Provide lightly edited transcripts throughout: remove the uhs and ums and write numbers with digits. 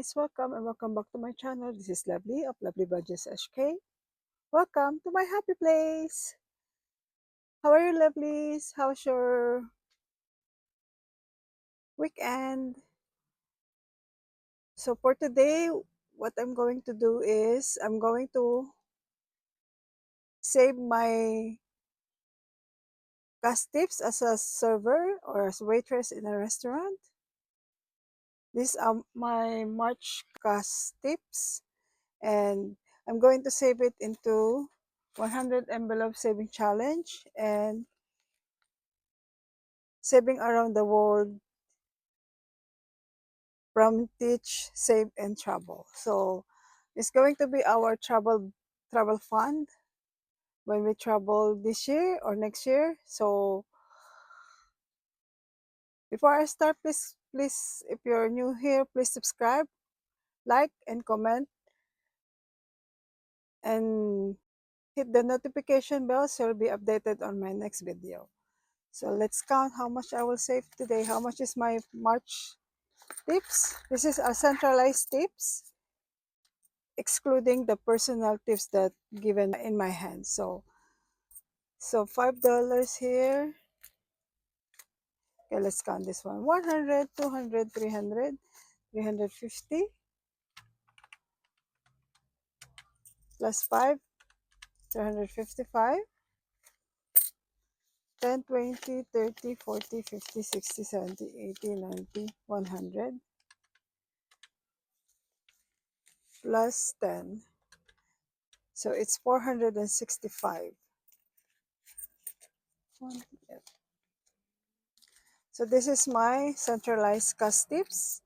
guys, welcome and welcome back to my channel. This is Lovely of Lovely Budgets HK. Welcome to my happy place. How are you, lovelies? How's your weekend? So for today, what I'm going to do is I'm going to save my cash tips as a server or as a waitress in a restaurant. These are my March cash tips, and I'm going to save it into 100 envelope saving challenge and saving around the world from Teach, Save, and Travel. So it's going to be our travel fund when we travel this year or next year. So before I start, please, if you're new here, please subscribe, like, and comment, and hit the notification bell so you'll be updated on my next video. So let's count how much I will save today. How much is my March tips? This is a centralized tips, excluding the personal tips that given in my hand. So $5 here. Okay, let's count this one. 100, 200, 300, 350 plus 5, 355, 10, 20, 30, 40, 50, 60, 70, 80, 90, 100 plus 10. So it's 465. So this is my centralized cost tips.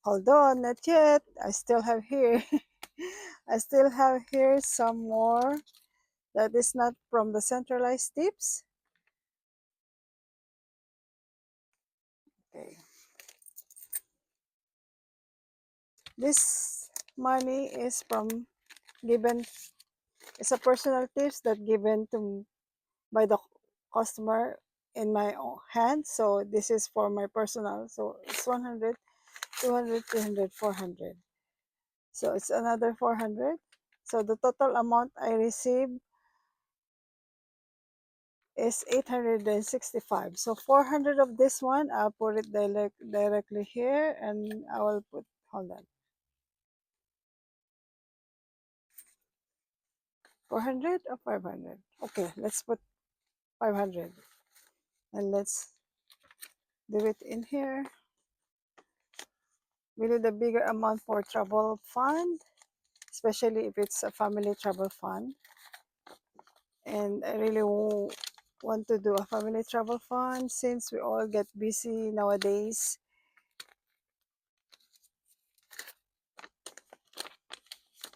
Hold on, not yet. I still have here. I still have here some more that is not from the centralized tips. Okay. This money is from given, it's a personal tips that given to by the customer in my own hand. So this is for my personal. So it's 100, 200, 300, 400. So it's another 400. So the total amount I received is 865. So 400 of this one, I'll put it directly here, and I will put, hold on, 400 or 500. Okay, let's put 500, and let's do it in here. We need a bigger amount for travel fund, especially if it's a family travel fund. And I really want to do a family travel fund since we all get busy nowadays.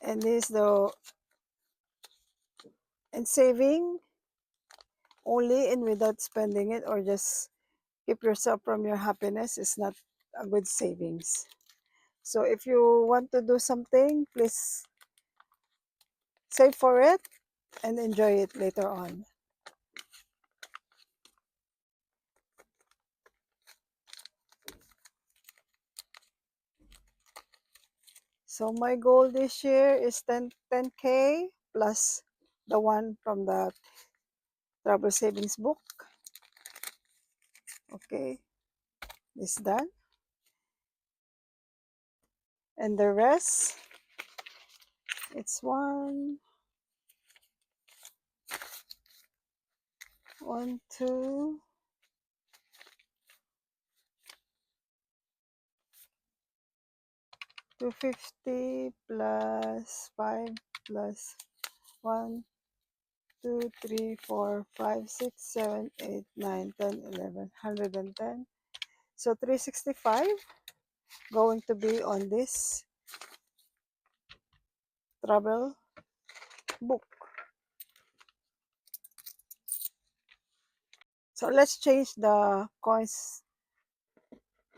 And this though, and saving only and without spending it, or just keep yourself from your happiness, is not a good savings. So if you want to do something, please save for it and enjoy it later on. So my goal this year is 10K plus the one from the travel savings book. Okay, this done. And the rest, it's 1, 2, 250 plus 5 plus 1, 2, 3, 4, 5, 6, 7, 8, 9, 10, 11, 110. So 365 going to be on this travel book. So let's change the coins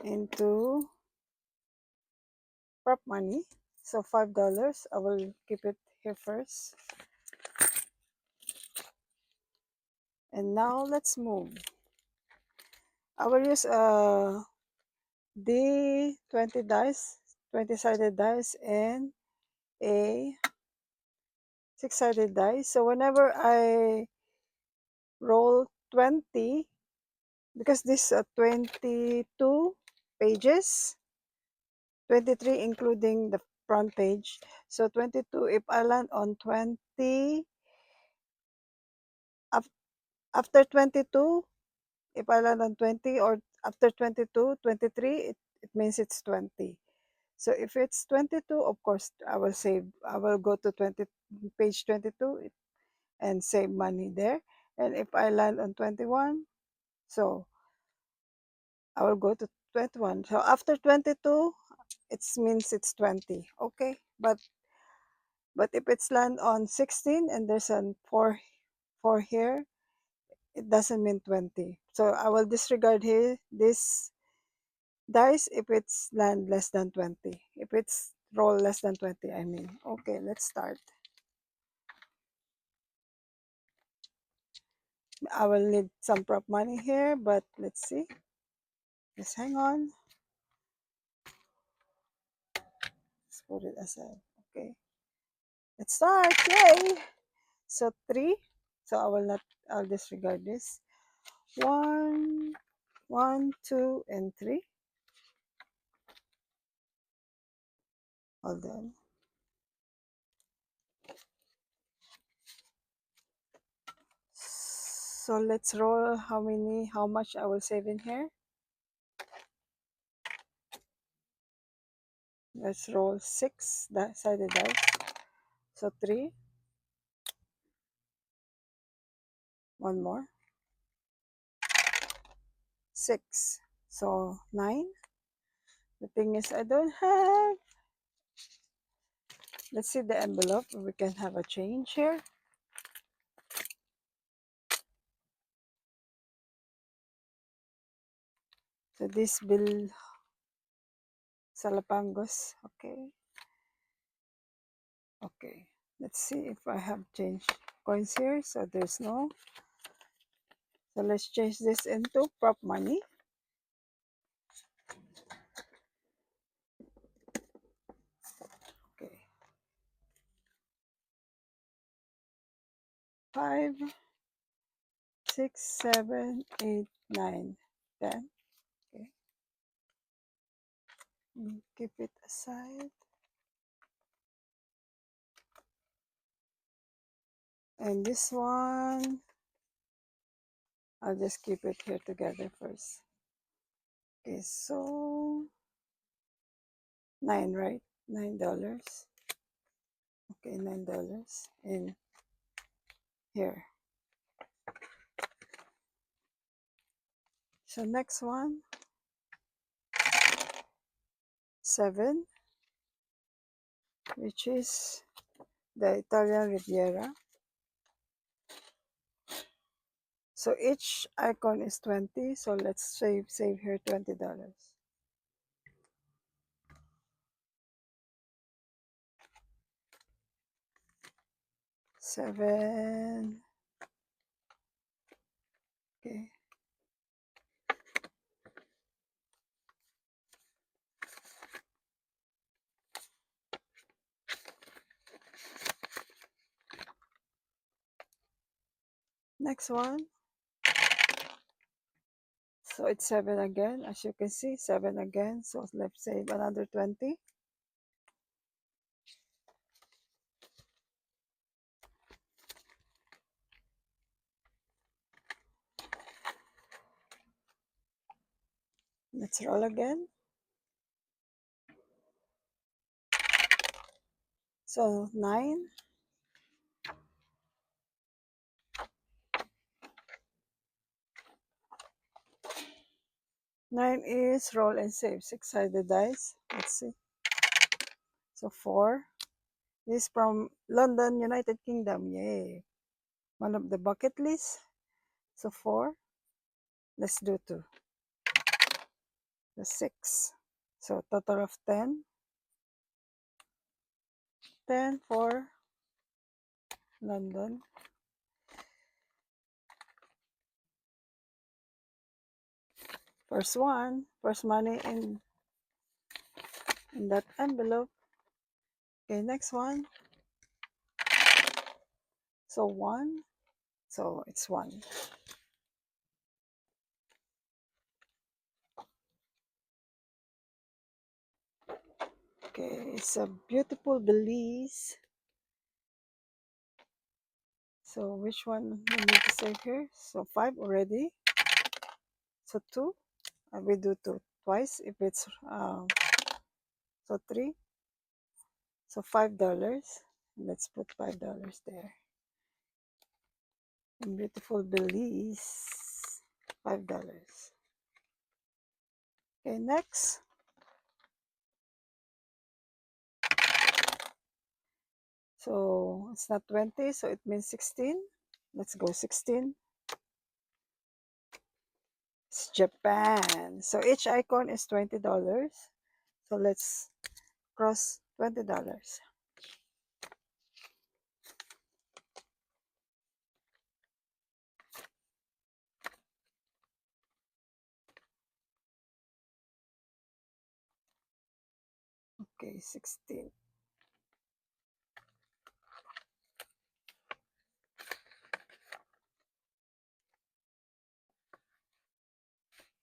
into prop money. So $5, I will keep it here first. And now let's move. I will use D 20 dice, 20-sided dice, and a 6-sided dice. So whenever I roll 20, because this 22 pages, 23 including the front page. So 22, if I land on 20, after 22, if I land on 20 or after 22, 23, it means it's 20. So if it's 22, of course, I will go to page 22 and save money there. And if I land on 21, so I will go to 21. So after 22, it means it's 20. Okay. But if it's land on 16 and there's a 4 here, it doesn't mean 20. So I will disregard here this dice if it's land less than 20. If it's roll less than 20, I mean. Okay, let's start. I will need some prop money here, but let's see. Just hang on. Let's put it aside. Okay. Let's start. Yay! So 3. So I'll disregard this. 1, 1, 2, and 3. Hold on. So let's roll how much I will save in here. Let's roll 6 sided dice. So 3, one more, 6. So 9. The thing is I don't have, let's see the envelope. We can have a change here. So this bill, Salapangos. Okay. Okay. Let's see if I have changed coins here. So there's no. So let's change this into prop money. Okay. 5, 6, 7, 8, 9, 10. Okay. Keep it aside. And this one, I'll just keep it here together first. Okay, so 9, right? $9. Okay, $9 in here. So next one, 7, which is the Italian Riviera. So each icon is 20. So let's save here $20. 7. Okay. Next one. So it's 7 again. As you can see, 7 again. So let's save another 20. Let's roll again. So 9. 9 is roll and save. 6-sided dice. Let's see. So 4. This is from London, United Kingdom. Yay. One of the bucket list. So 4. Let's do 2. The 6. So total of 10. 10 for London. First money in that envelope. Okay, next one. So one. So it's one. Okay, it's a beautiful Belize. So which one we need to save here? So five already. So two. We do two twice if it's so three. So $5. Let's put $5 there. In beautiful Belize, $5. Okay, next. So it's not 20, so it means 16. Let's go 16. It's Japan. So each icon is $20. So let's cross $20. Okay, 16.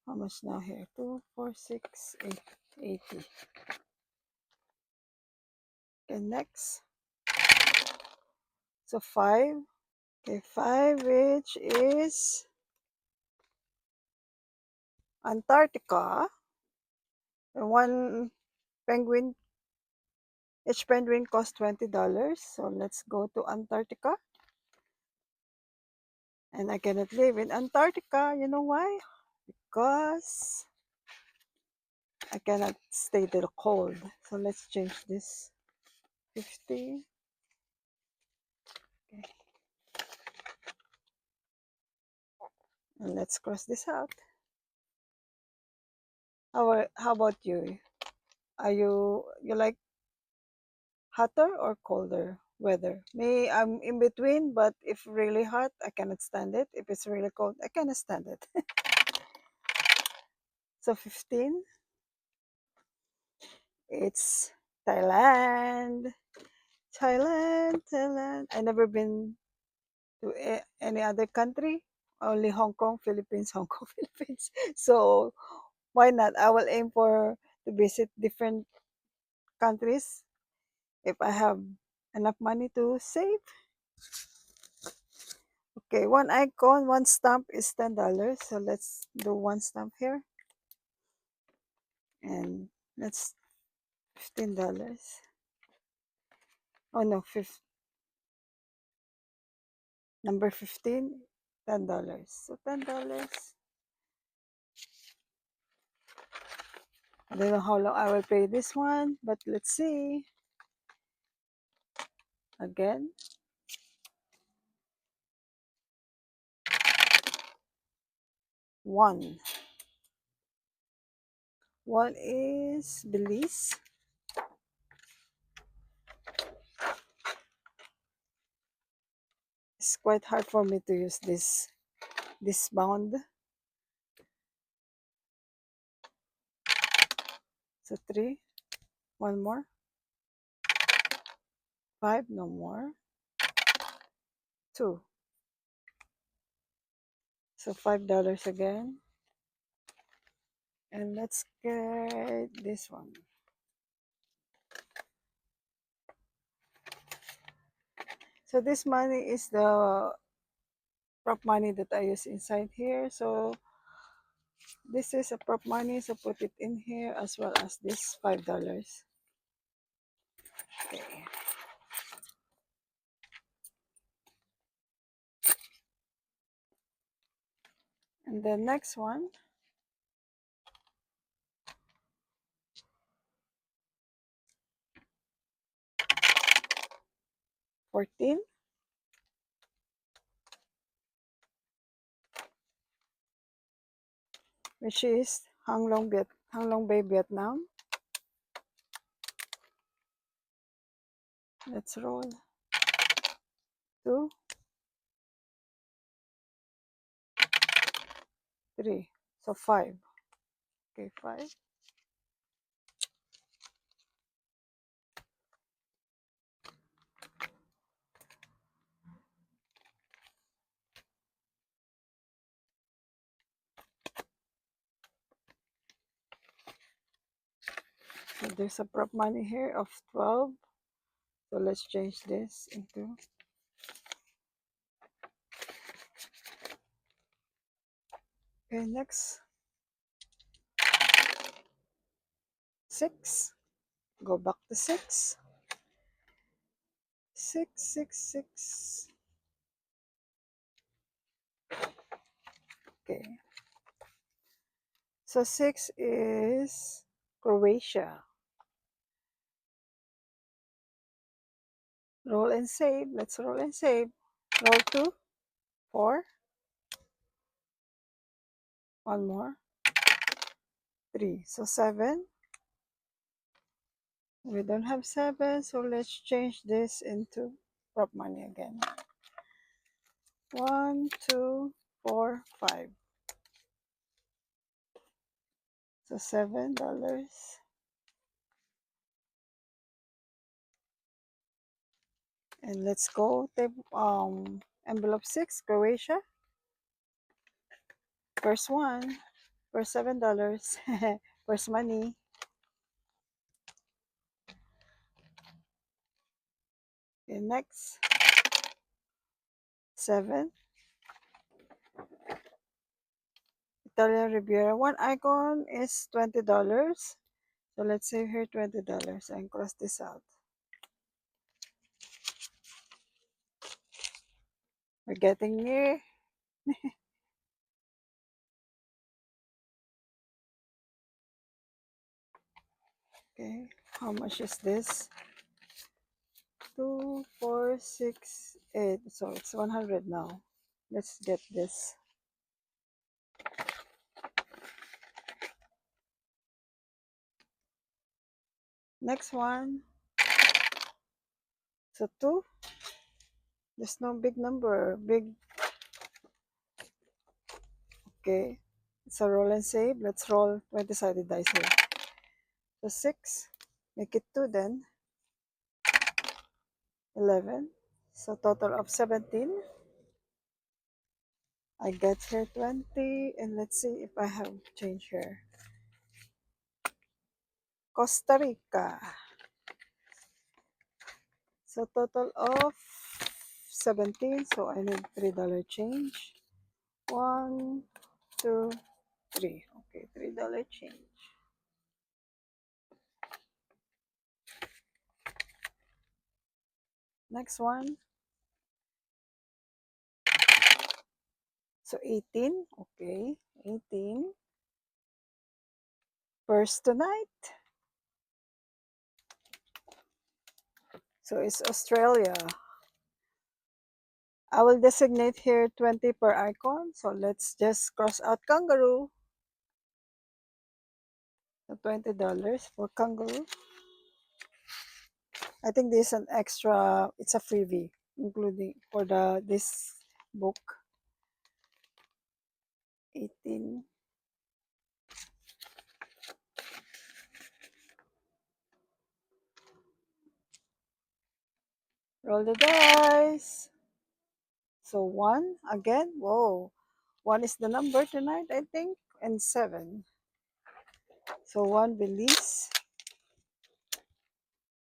How much now here? 2, 4, 6, 8, 80. Okay, next. So 5. Okay, 5, which is Antarctica. And one penguin, each penguin costs $20. So let's go to Antarctica. And I cannot live in Antarctica. You know why? Because I cannot stay to the cold. So let's change this. 50. Okay. And let's cross this out. How about you? Are you like hotter or colder weather? Me, I'm in between, but if really hot, I cannot stand it. If it's really cold, I cannot stand it. So 15, it's Thailand. Thailand, Thailand. I never been to any other country. Only Hong Kong, Philippines, Hong Kong, Philippines. So why not? I will aim for to visit different countries if I have enough money to save. Okay, one icon, one stamp is $10. So let's do one stamp here. And that's $15. Oh no, number 15, $10. So $10. I don't know how long I will pay this one, but let's see. Again. One. One is Belize. It's quite hard for me to use this bound. So three. One more. Five, no more. Two. So $5 again. And let's get this one. So this money is the prop money that I use inside here. So this is a prop money, so put it in here as well as this $5. Okay. And the next one, 14, which is Hang Long Bay, Vietnam. Let's roll. 2, 3. So 5. Okay, 5. So there's a prop money here of 12. So let's change this into, okay, next 6. Go back to 6. 6, 6, 6. Okay. So 6 is Croatia. Roll and save. Let's roll and save. Roll 2, 4. One more. 3. So 7. We don't have 7, so let's change this into prop money again. 1, 2, 4, 5. So $7. And let's go tape envelope 6, Croatia. First one, first $7. First money. Okay, next 7. Italian Riviera. One icon is $20. So let's save here $20 and cross this out. We're getting near. Okay, how much is this? 2, 4, 6, 8. So it's 100 now. Let's get this. Next one. So 2. There's no big number. Big. Okay. It's a roll and save. Let's roll 20-sided dice here. So 6. Make it 2 then. 11. So total of 17. I get here 20. And let's see if I have change here. Costa Rica. So total of 17. So I need $3 change. 1, 2, 3. Okay, $3 change. Next one. So 18. Okay, 18. First tonight. So it's Australia. I will designate here 20 per icon. So let's just cross out kangaroo. So $20 for kangaroo. I think this is an extra, it's a freebie, including for this book. 18. Roll the dice. So 1 again. Whoa. 1 is the number tonight, I think. And 7. So 1 Belize.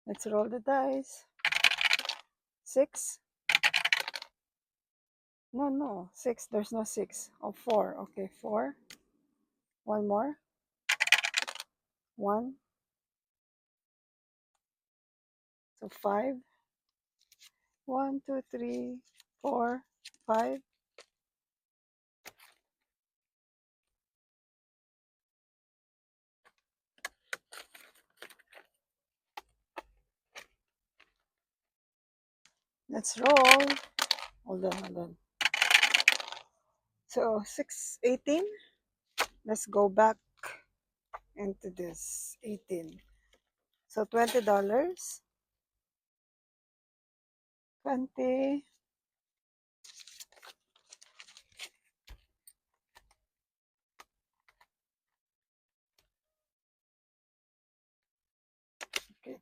Let's roll the dice. 6. No. 6. There's no 6. Oh, 4. Okay, 4. One more. 1. So 5. 1, 2, 3, 4, 5. Let's roll. Hold on. So 6, 18. Let's go back into this 18. So $20. 20.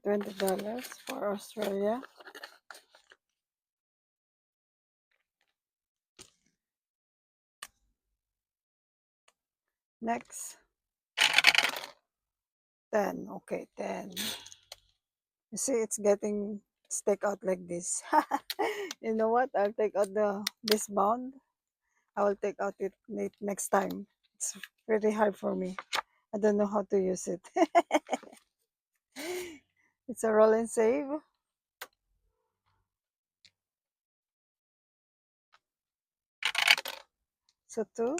$20 for Australia. Next, 10. Okay, 10. You see, it's getting stick out like this. You know what? I'll take out this bound. I will take out it next time. It's pretty hard for me. I don't know how to use it. It's a roll and save. So 2,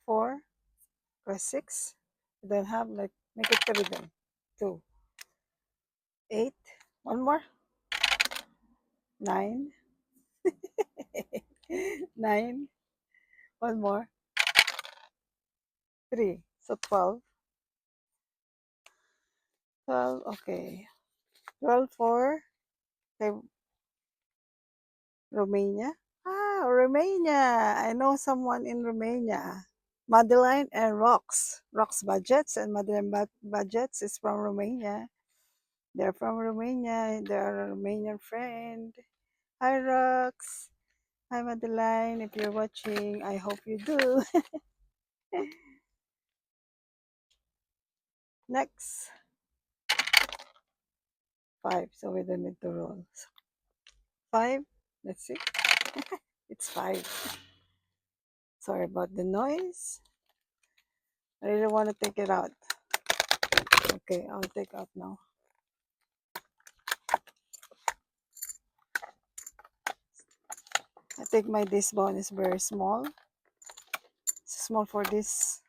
4, or 6. Then have like make it 3 then. 2, 8. One more. 9. 9. One more. 3. So 12. 12. Okay. 12 for okay, Romania. Ah, Romania. I know someone in Romania. Madeline and Rox. Rox Budgets and Madeline Budgets is from Romania. They're from Romania. They're a Romanian friend. Hi, Rox. Hi, Madeline. If you're watching, I hope you do. Next, 5. So we don't need to roll. 5. Let's see. It's 5. Sorry about the noise. I really want to take it out. Okay, I'll take out now. I think my disc bone is very small. It's small for this.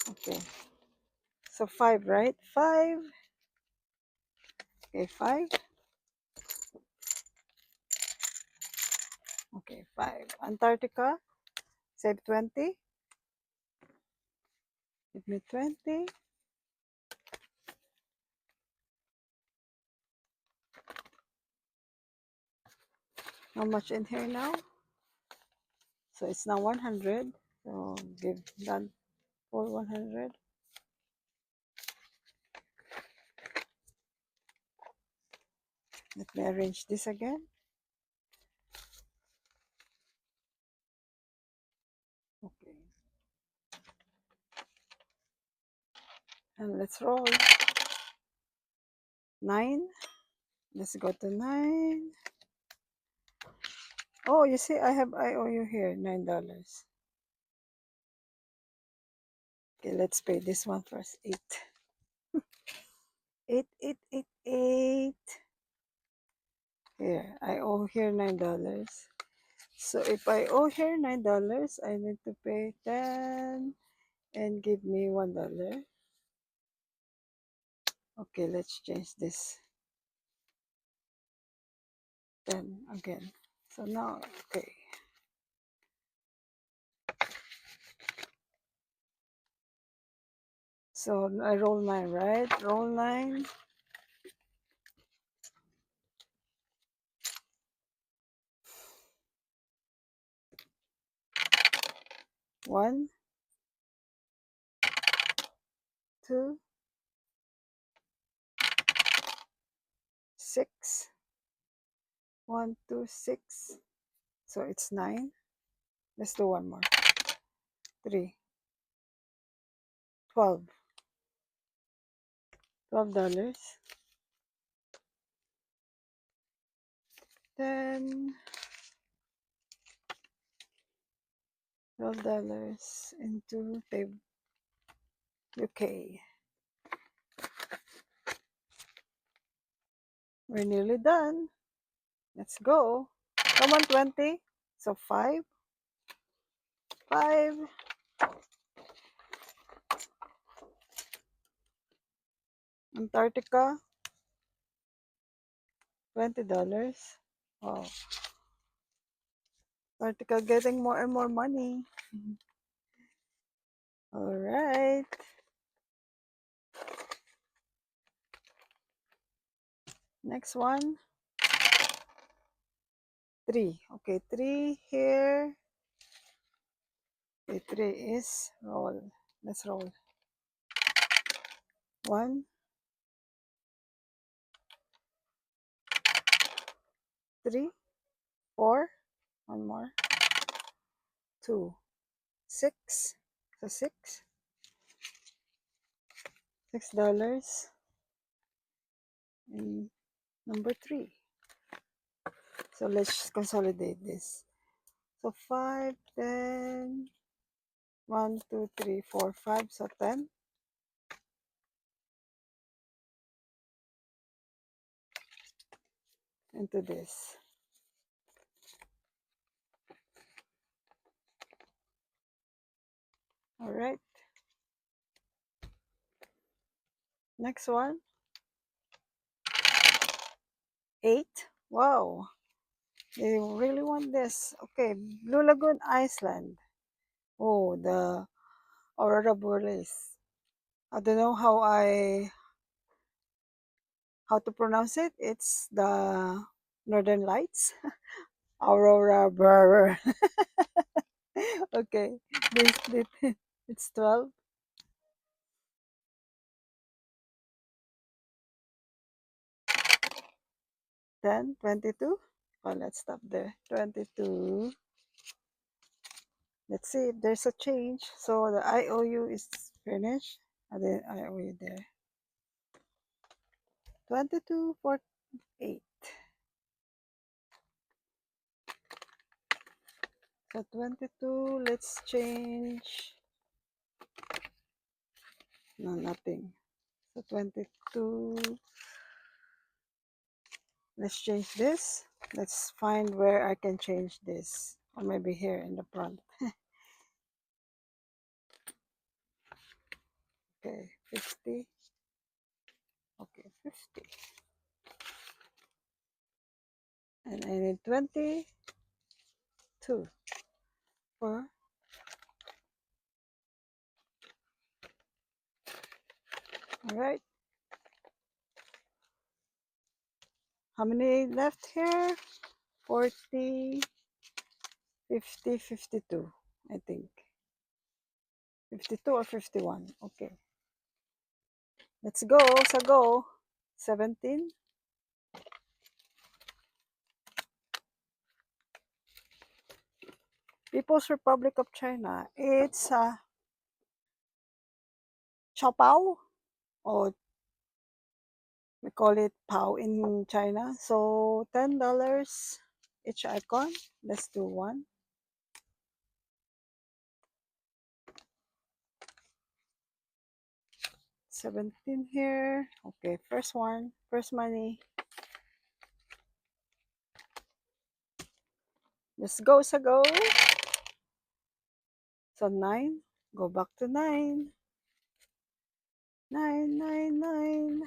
Okay. So 5, right? 5. Okay, 5. Okay, 5. Antarctica. Save 20. Give me 20. How much in here now? So it's now 100. So give that for 100. Let me arrange this again. Okay. And let's roll. 9. Let's go to 9. Oh, you see, I owe you here $9. Okay, let's pay this one first. 8. 8, 8, 8, 8. Here, I owe here $9. So if I owe here $9, I need to pay 10 and give me $1. Okay, let's change this 10 again. So now, okay. So I roll 9, right? Roll 9. 1, 2, 6. 1, 2, 6. So it's 9. Let's do one more. 3, 12. $12. 10. $12 into the UK. We're nearly done. Let's go. Come on, 20. So 5. 5. Antarctica. $20. Oh, Antarctica getting more and more money. All right. Next one. 3. Okay, 3 here. Okay, 3 is roll. Let's roll. 1, 3, 4. One more. 2, 6. So $6. And number 3. So let's consolidate this. So 5, 10, 1, 2, 3, 4, 5. So 10. Into this. All right. Next one. 8. Wow. They really want this. Okay. Blue Lagoon, Iceland. Oh, the Aurora Borealis. I don't know how to pronounce it. It's the Northern Lights. Aurora Borealis. Okay. This it's 12. 10, 22. Oh, let's stop there. 22. Let's see if there's a change. So the IOU is finished. And then IOU there. 22.48. So 22, let's change. No, nothing. So 22, let's change this. Let's find where I can change this. Or maybe here in the front. Okay, 50. Okay, 50. And I need 22 for. All right. How many left here? 40, 50, 52, I think. 52 or 51. Okay. Let's go. So go. 17. People's Republic of China. It's Chopao, or we call it Pao in China. So $10 each icon. Let's do one. 17 here. Okay, first one. First money. Let's go, so go. So 9. Go back to 9. 9, 9, 9.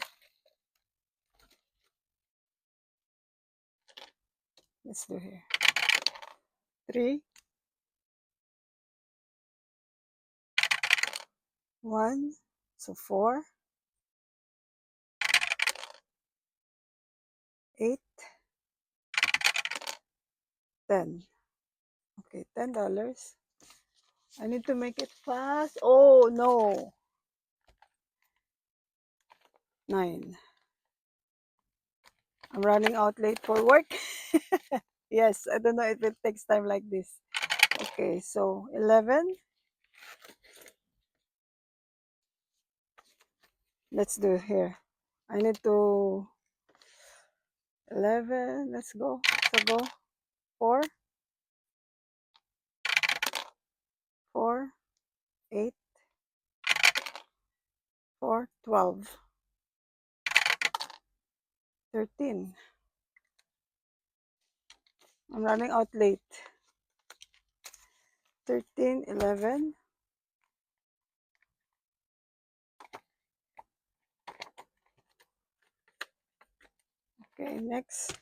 Let's do here. 3. 1. So 4. 8. 10. Okay, $10. I need to make it fast. Oh, no. 9. I'm running out late for work. Yes, I don't know if it takes time like this. Okay, so 11. Let's do here. I need to 11. Let's go. So go 4, 4, 8, 4, 12, 13. I'm running out late. 13, 11. Okay, next.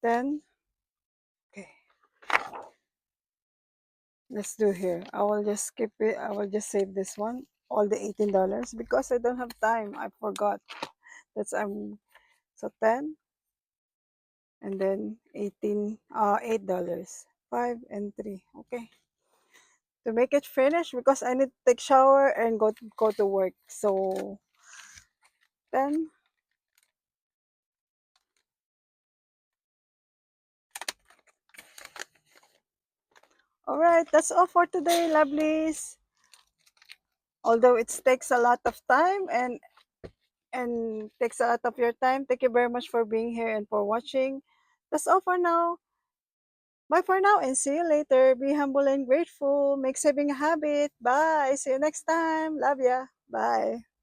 10. Okay. Let's do here. I will just skip it. I will just save this one. All the $18 because I don't have time. I forgot. That's so 10 and then 18 $8. 5 and 3. Okay. to make it finish because I need to take shower and go to work. So then, all right, that's all for today, lovelies. Although it takes a lot of time and takes a lot of your time, thank you very much for being here and for watching. That's all for now. Bye for now and see you later. Be humble and grateful. Make saving a habit. Bye. See you next time. Love ya. Bye.